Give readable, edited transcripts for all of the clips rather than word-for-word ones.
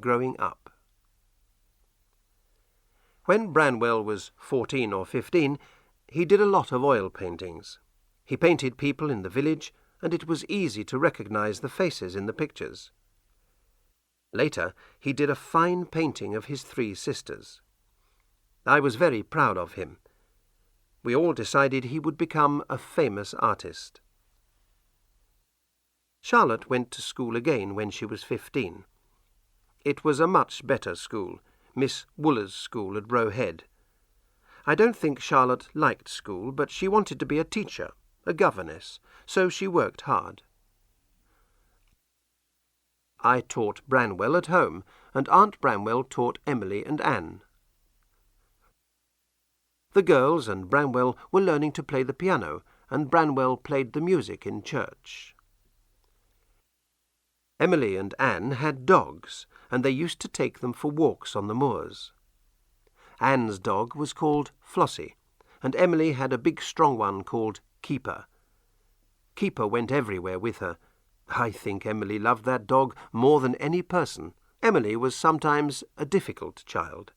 growing up. When Branwell was 14 or 15, he did a lot of oil paintings. He painted people in the village, and it was easy to recognize the faces in the pictures. Later, he did a fine painting of his 3 sisters. I was very proud of him. We all decided he would become a famous artist. Charlotte went to school again when she was 15. It was a much better school, Miss Wooler's school at Roe Head. I don't think Charlotte liked school, but she wanted to be a teacher, a governess, so she worked hard. I taught Branwell at home, and Aunt Branwell taught Emily and Anne. The girls and Branwell were learning to play the piano, and Branwell played the music in church. Emily and Anne had dogs, and they used to take them for walks on the moors. Anne's dog was called Flossie, and Emily had a big strong one called Keeper. Keeper went everywhere with her. I think Emily loved that dog more than any person. Emily was sometimes a difficult child.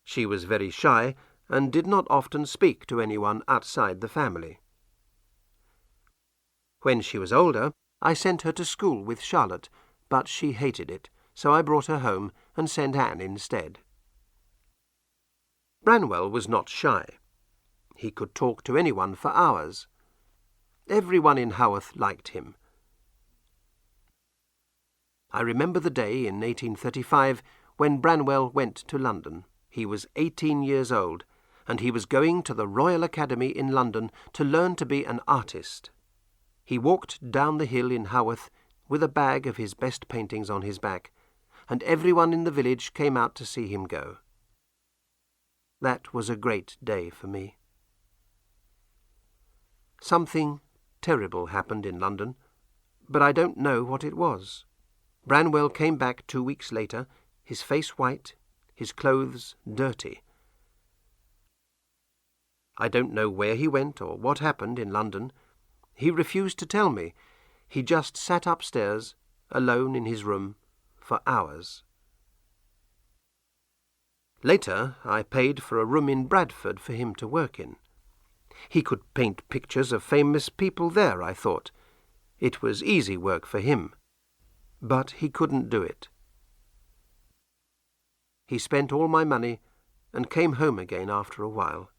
She was very shy and did not often speak to anyone outside the family. When she was older, I sent her to school with Charlotte, but she hated it, so I brought her home and sent Anne instead. Branwell was not shy. He could talk to anyone for hours. Everyone in Haworth liked him. I remember the day in 1835 when Branwell went to London. He was 18 years old, and he was going to the Royal Academy in London to learn to be an artist. He walked down the hill in Haworth with a bag of his best paintings on his back, and everyone in the village came out to see him go. That was a great day for me. Something terrible happened in London, but I don't know what it was. Branwell came back 2 weeks later, his face white, his clothes dirty. I don't know where he went or what happened in London. He refused to tell me. He just sat upstairs, alone in his room, for hours. Later, I paid for a room in Bradford for him to work in. He could paint pictures of famous people there, I thought. It was easy work for him. But he couldn't do it. He spent all my money and came home again after a while.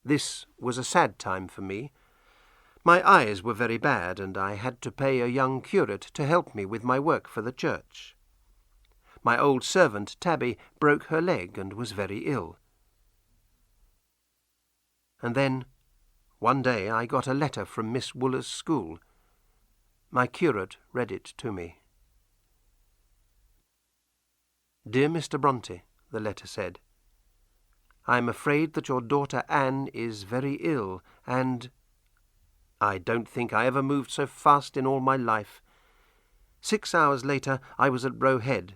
This was a sad time for me. My eyes were very bad, and I had to pay a young curate to help me with my work for the church. My old servant, Tabby, broke her leg and was very ill. And then, one day, I got a letter from Miss Wooler's school. My curate read it to me. "Dear Mr. Bronte," the letter said, "I am afraid that your daughter Anne is very ill, and I don't think I ever moved so fast in all my life. 6 hours later I was at Roe Head.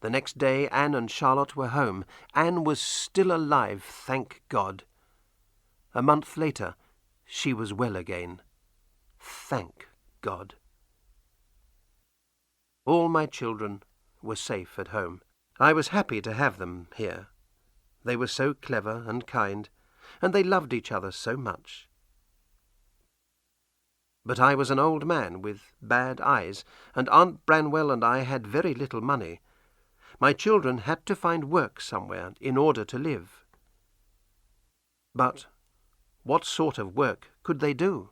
The next day Anne and Charlotte were home. Anne was still alive, thank God. A month later she was well again. Thank God. All my children were safe at home. I was happy to have them here. They were so clever and kind, and they loved each other so much. But I was an old man with bad eyes, and Aunt Branwell and I had very little money. My children had to find work somewhere in order to live. But what sort of work could they do?